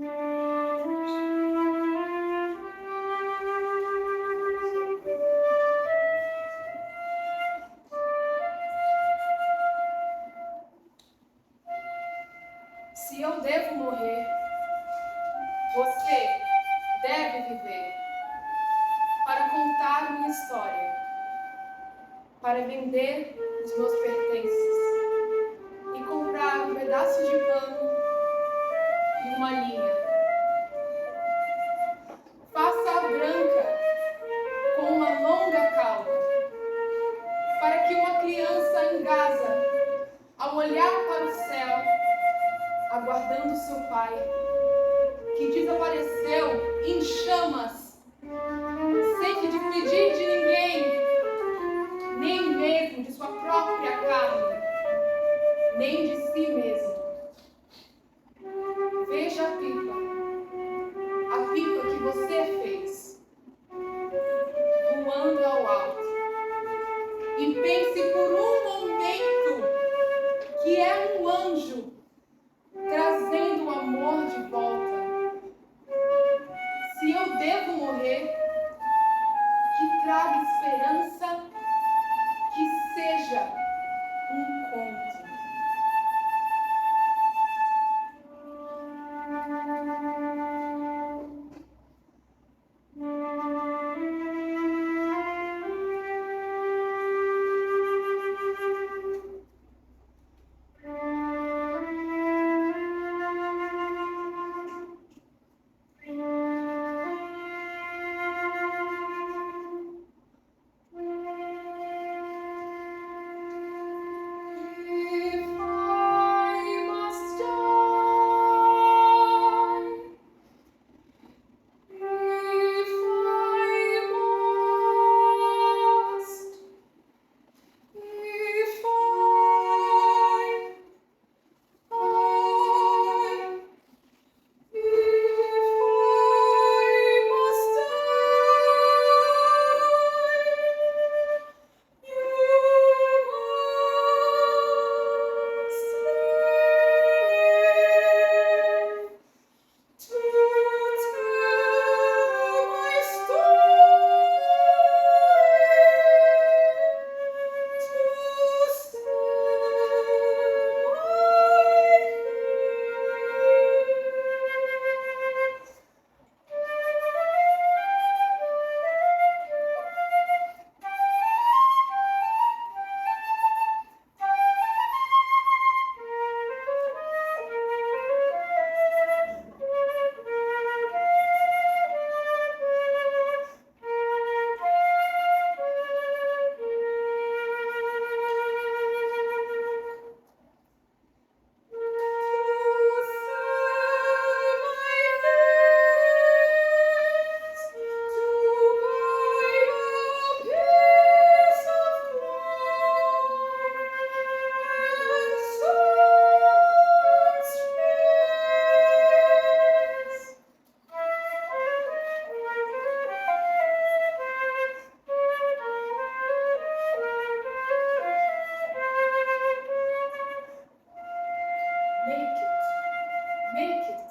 Se eu devo morrer, você deve viver para contar minha história, para vender os meus pertences e comprar um pedaço de pano e uma linha. Faça-a branca com uma longa cauda, para que uma criança em Gaza, ao olhar para o céu, aguardando seu pai, que desapareceu em chamas, sem se despedir de ninguém, nem mesmo de sua própria carne, nem de si mesmo. Veja a pipa que você fez, voando ao alto, e pense por um momento que é um anjo trazendo o amor de volta. Se eu devo morrer, que traga esperança, que seja um conto. Make it